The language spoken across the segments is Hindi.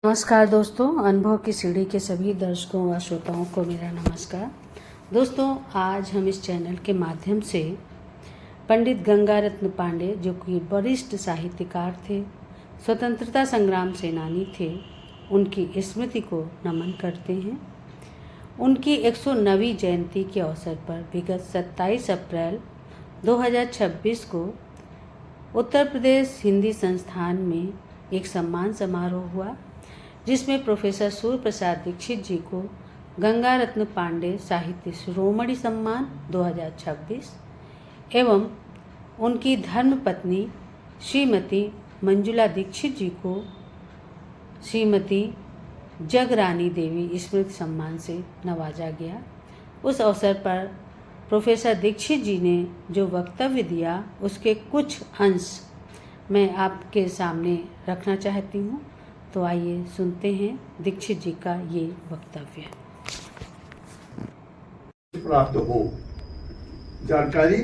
नमस्कार दोस्तों, अनुभव की सीढ़ी के सभी दर्शकों व श्रोताओं को मेरा नमस्कार। दोस्तों, आज हम इस चैनल के माध्यम से पंडित गंगारत्न पांडे, जो कि वरिष्ठ साहित्यकार थे, स्वतंत्रता संग्राम सेनानी थे, उनकी स्मृति को नमन करते हैं। उनकी 109वीं जयंती के अवसर पर विगत 27 अप्रैल 2026 को उत्तर प्रदेश हिंदी संस्थान में एक सम्मान समारोह हुआ, जिसमें प्रोफेसर सूर्य प्रसाद दीक्षित जी को गंगारत्न पांडे साहित्य शिरोमणि सम्मान 2026 एवं उनकी धर्मपत्नी श्रीमती मंजुला दीक्षित जी को श्रीमती जगरानी देवी स्मृति सम्मान से नवाजा गया। उस अवसर पर प्रोफेसर दीक्षित जी ने जो वक्तव्य दिया, उसके कुछ अंश मैं आपके सामने रखना चाहती हूँ। तो आइए सुनते हैं दीक्षित जी का ये वक्तव्य। प्राप्त हो जानकारी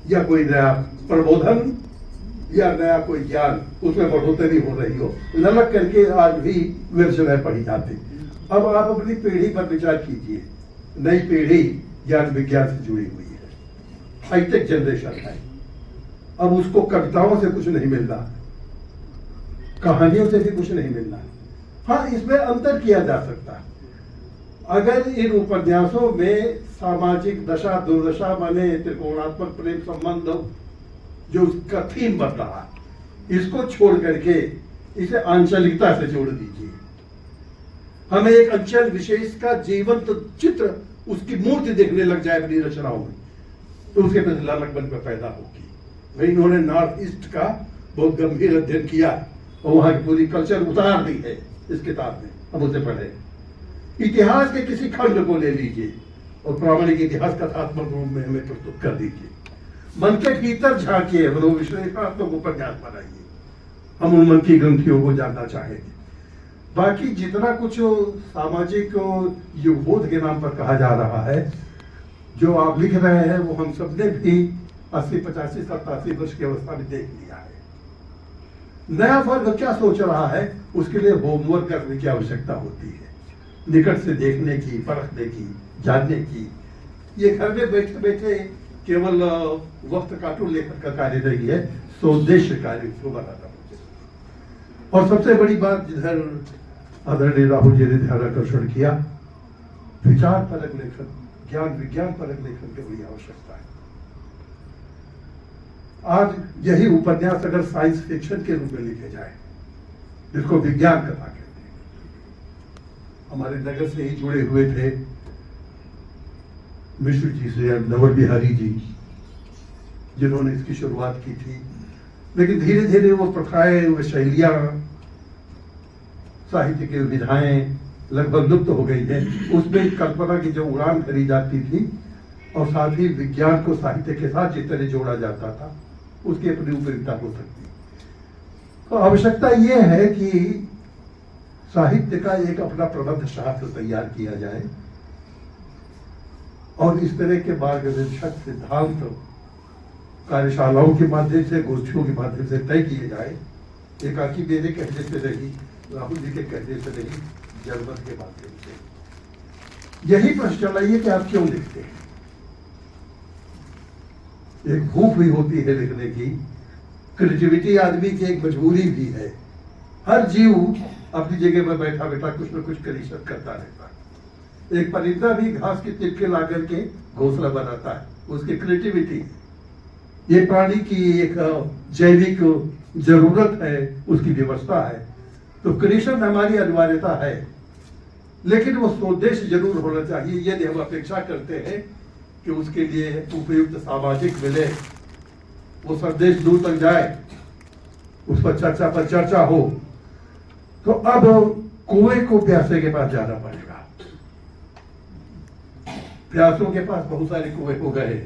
या कोई नया प्रबोधन या नया कोई ज्ञान, उसमें बढ़ोतरी हो रही हो, ललक करके आज भी विरचनाएं पढ़ी जाती। अब आप अपनी पीढ़ी पर विचार कीजिए। नई पीढ़ी ज्ञान विज्ञान से जुड़ी हुई है, हाईटेक जनरेशन है। अब उसको कविताओं से कुछ नहीं मिल रहा, कहानियों से भी कुछ नहीं मिलना। हाँ, इसमें अंतर किया जा सकता है। अगर इन उपन्यासों में सामाजिक दशा दुर्दशा माने त्रिकोणात्मक प्रेम संबंध जो उसका थीम बन रहा, इसको छोड़ करके इसे आंचलिकता से जोड़ दीजिए। हमें एक अंचल विशेष का जीवंत चित्र, उसकी मूर्ति देखने लग जाए अपनी रचनाओं में, तो उसके प्रति ललक मन पर पैदा होगी। वही इन्होंने नॉर्थ ईस्ट का बहुत गंभीर अध्ययन किया और वहां की पूरी कल्चर उतार दी है इस किताब में। अब उसे पढ़े। इतिहास के किसी खंड को ले लीजिए और प्रामाणिक इतिहास कथात्मक रूप में हमें प्रस्तुत कर दीजिए। मन के भीतर झांकिए, विश्लेषणात्मक उपन्यास बनाइए। हम उन मन की ग्रंथियों को जानना चाहेंगे। बाकी जितना कुछ सामाजिक युगबोध के नाम पर कहा जा रहा है, जो आप लिख रहे हैं, वो हम सबने भी 80, 85, 87 वर्ष की अवस्था में देख लिया है। नया वर्ग क्या सोच रहा है, उसके लिए होमवर्क करने की आवश्यकता होती है, निकट से देखने की, परखने की, जानने की। ये घर में बैठे बैठे केवल वक्त कार्टून लेखन का कार्य नहीं है, स्वदेश्य कार्य को बनाना मुझे। और सबसे बड़ी बात जिधर आदरणीय राहुल जी ने ध्यान आकर्षण किया, विचार परक लेखन, ज्ञान विज्ञान परक लेखन की बड़ी आवश्यकता है। आज यही उपन्यास अगर साइंस फिक्शन के रूप में लिखे जाए, जिसको विज्ञान कथा कहते हैं। हमारे नगर से ही जुड़े हुए थे मिश्र जी से नवल बिहारी जी, जिन्होंने इसकी शुरुआत की थी। लेकिन धीरे धीरे वो प्रथाएं, वो शैलियां, साहित्य की विधाएं लगभग लुप्त हो गई हैं। उसमें कल्पना की जो उड़ान भरी जाती थी और साथ ही विज्ञान को साहित्य के साथ जिस तरह जोड़ा जाता था, उसकी अपनी उपयोगिता हो सकती। तो आवश्यकता यह है कि साहित्य का एक अपना प्रबंध शास्त्र तैयार किया जाए और इस तरह के मार्गदर्शक सिद्धांत कार्यशालाओं के माध्यम से, गोष्ठियों के माध्यम से तय किए जाए। एकाकी मेरे कहने से नहीं, राहुल जी के कहने से नहीं, जनमत के माध्यम से। यही प्रश्न चलाइए कि आप क्यों लिखते हैं। एक भूख भी होती है लिखने की, क्रिएटिविटी आदमी की एक मजबूरी भी है। हर जीव अपनी जगह पर बैठा बैठा कुछ न कुछ क्रिएशन करता रहता है। एक परिंदा भी घास के तिनके ला करके घोंसला बनाता है, उसकी क्रिएटिविटी। ये प्राणी की एक जैविक जरूरत है, उसकी व्यवस्था है। तो क्रिएशन हमारी अनिवार्यता है, लेकिन वो स्वदेश जरूर होना चाहिए। यदि हम अपेक्षा करते हैं कि उसके लिए उपयुक्त सामाजिक मिले, वो संदेश दूर तक जाए, उस पर चर्चा हो, तो अब कुएं को प्यासे के पास जाना पड़ेगा। प्यासों के पास बहुत सारे कुएं हो गए।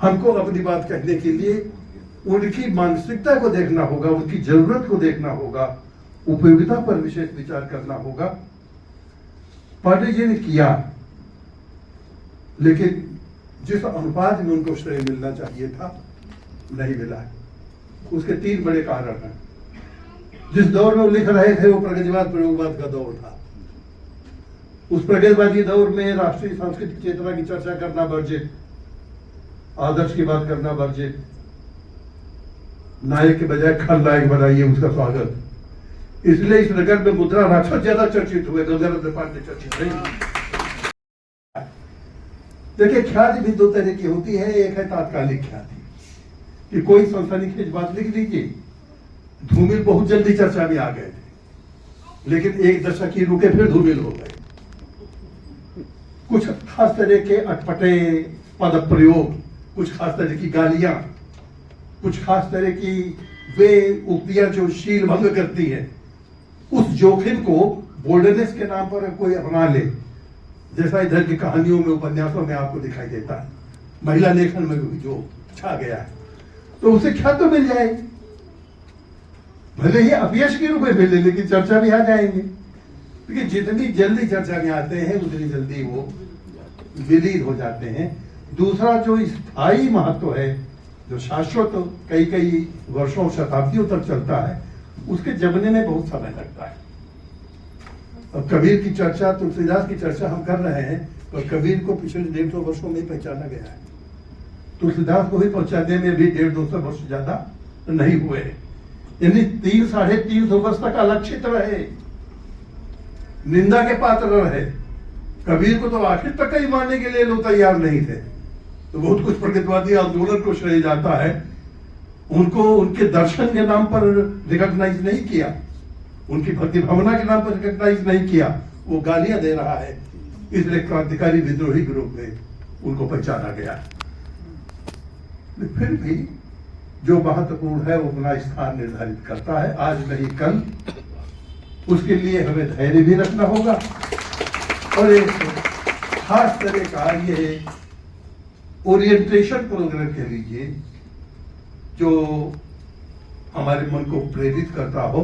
हमको अपनी बात कहने के लिए उनकी मानसिकता को देखना होगा, उनकी जरूरत को देखना होगा, उपयोगिता पर विशेष विचार करना होगा। पांडे जी ने किया, लेकिन जिस अनुपात में उनको श्रेय मिलना चाहिए था, नहीं मिला है। उसके 3 बड़े कारण हैं। जिस दौर में वो लिख रहे थे वो प्रगतिवाद प्रयोगवाद का दौर था। उस प्रगतिवादी दौर में राष्ट्रीय सांस्कृतिक चेतना की चर्चा करना वर्जित, आदर्श की बात करना वर्जित, नायक के बजाय खलनायक बनाइए उसका स्वागत। इसलिए इस नगर में मुद्रा राक्षस ज्यादा चर्चित हुए, गंगारत्न पांडे चर्चित नहीं। देखिए, ख्याति भी दो तरह की होती है। एक है तात्कालिक ख्याति कि कोई सनसनीखेज बात लिख दीजिए। धूमिल बहुत जल्दी चर्चा में आ गए थे, लेकिन एक दशक ही रुके फिर धूमिल हो गए। कुछ खास तरह के अटपटे पद प्रयोग, कुछ खास तरह की गालियां, कुछ खास तरह की वे उक्तियां जो शील भंग करती है, उस जोखिम को बोल्डनेस के नाम पर कोई अपना ले, जैसा इधर की कहानियों में उपन्यासों में आपको दिखाई देता है, महिला लेखन में भी जो छा गया है, तो उसे क्या तो मिल जाएगी, भले ही अपयश के रूप में मिले, लेकिन चर्चा में आ जाएंगे। क्योंकि जितनी जल्दी चर्चा में आते हैं उतनी जल्दी वो विलीन हो जाते हैं। दूसरा जो स्थायी महत्व है, जो शाश्वत कई कई वर्षों शताब्दियों तक चलता है, उसके जमने में बहुत समय लगता है। अब कबीर की चर्चा, तुलसीदास की चर्चा हम कर रहे हैं, और कबीर को पिछले 150 वर्षों में पहचाना गया है। तुलसीदास को भी पहुंचाने में भी 150-200 वर्ष ज्यादा नहीं हुए, यानी 300-350 वर्ष तक अलक्षित रहे, निंदा के पात्र रहे। कबीर को तो आखिर तक कहीं मानने के लिए लोग तैयार नहीं थे। तो बहुत कुछ प्रगतिवादी आंदोलन को श्रेय जाता है, उनको उनके दर्शन के नाम पर रिकॉग्नाइज नहीं किया, उनकी भक्ति भावना के नाम पर रिकॉग्नाइज नहीं किया, वो गालियां दे रहा है। इसलिए क्रांतिकारी विद्रोही के रूप में उनको पहचाना गया। फिर भी जो महत्वपूर्ण है वो अपना स्थान निर्धारित करता है, आज नहीं कल। उसके लिए हमें धैर्य भी रखना होगा, और एक खास तरह का ये ओरिएंटेशन प्रोग्राम कह लीजिए, जो हमारे मन को प्रेरित करता हो,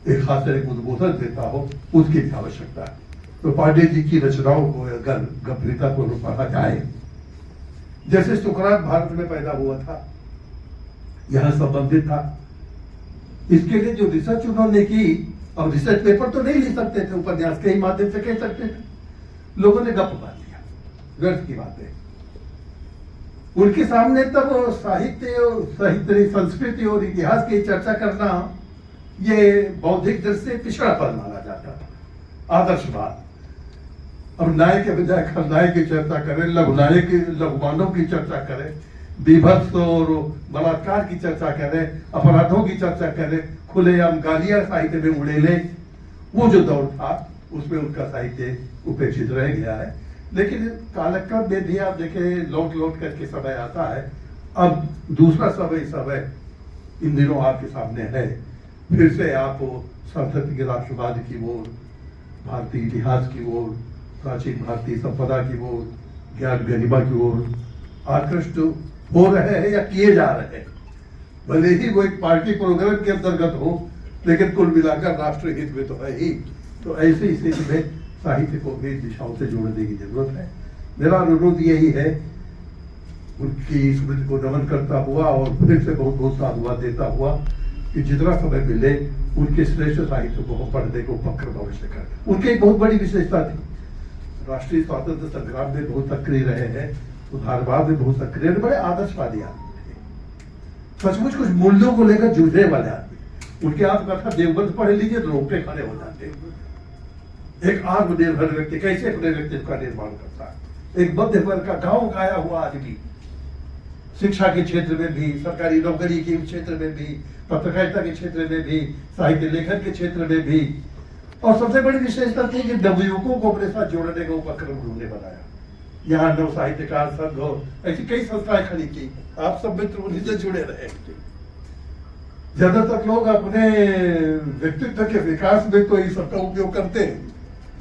एक खास तरह उद्बोधन देता हो, उसकी भी आवश्यकता है। तो पांडे जी की रचनाओं को अगर गंभीरतापूर्वक पढ़ा जाए, जैसे सुकरात भारत में पैदा हुआ था, यहां संबंधित था, इसके लिए जो रिसर्च उन्होंने की, और रिसर्च पेपर तो नहीं लिख सकते थे, उपन्यास के ही माध्यम से कह सकते थे, लोगों ने गप मार लिया, व्यर्थ की बातें। उनके सामने तब साहित्य, संस्कृति और इतिहास की चर्चा करना ये बौद्धिक दृष्टि से पिछड़ापन माना जाता था, आदर्शवाद। अब नायक के बजाय खलनायक की चर्चा करें, लघुनायक की, लघुमानव की चर्चा करें, बीभत्स और बलात्कार की चर्चा करें, अपराधों की चर्चा करें, खुलेआम गालियां साहित्य में उड़ेले, वो जो दौर था उसमें उनका साहित्य उपेक्षित रह गया है। लेकिन कालक्रम में भी आप देखें, लौट लौट करके समय आता है। अब दूसरा समय इन दिनों आपके सामने है, फिर से आप संस्कृति के राष्ट्रवाद की ओर, भारतीय इतिहास की ओर, प्राचीन भारतीय संपदा की ओर, ज्ञान गरिमा की ओर आकृष्ट हो रहे हैं या किए जा रहे हैं। भले ही वो एक पार्टी प्रोग्राम के अंतर्गत हो, लेकिन कुल मिलाकर राष्ट्र हित में तो है ही। तो ऐसी स्थिति में साहित्य को भी दिशाओं से जोड़ने की जरूरत है। मेरा अनुरोध यही है, उनकी स्मृति को नमन करता हुआ और फिर से बहुत बहुत साधुवाद देता हुआ, कि जितना समय मिले उनके श्रेष्ठ साहित्य को पढ़ने को उपक्रम अवश्य करें। उनकी एक बहुत बड़ी विशेषता थी, राष्ट्रीय स्वातंत्र संग्राम में बहुत सक्रिय रहे हैं, उदारवाद में बहुत सक्रिय, बड़े आदर्शवादी आदमी थे, सचमुच कुछ मूल्यों को लेकर जूझने वाले आदमी। उनके आत्मकथा देवबंद पढ़ लीजिए तो रोंगटे खड़े हो जाते हैं। एक आत्मनिर्भर व्यक्ति कैसे अपने व्यक्तित्व का निर्माण करता है, एक मध्य वर्ग का गांव गाया हुआ आदमी, शिक्षा के क्षेत्र में भी, सरकारी नौकरी के क्षेत्र में भी, पत्रकारिता के क्षेत्र में भी, साहित्य लेखन के क्षेत्र में भी। और सबसे बड़ी विशेषता थी कि नवयुवकों को अपने साथ जोड़ने का उपक्रम उन्होंने बनाया। यहाँ नव साहित्यकार संघ और ऐसी कई संस्थाएं खड़ी की, आप सब मित्र उन्हीं से जुड़े रहे। ज्यादातर लोग अपने व्यक्तित्व के विकास में तो इस सबका उपयोग करते हैं,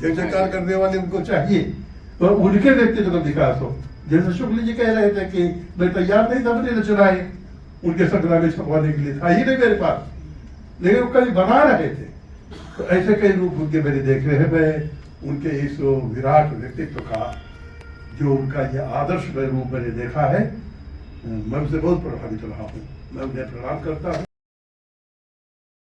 जय जयकार करने वाले उनको चाहिए, और उनके व्यक्तित्व का विकास हो। जैसे शुक्ल जी कह रहे थे कि मैं तैयार नहीं था अपनी रचनाएं उनके संग्रह में छपवाने के लिए, था ही नहीं मेरे पास, लेकिन वो कभी बना रहे थे। तो ऐसे कई रूप उनके मैंने देखे हैं। मैं उनके इस विराट व्यक्तित्व का जो उनका ये आदर्श रूप मैंने देखा है, मैं उनसे बहुत प्रभावित रहा हूँ। मैं उन्हें प्रणाम करता हूँ।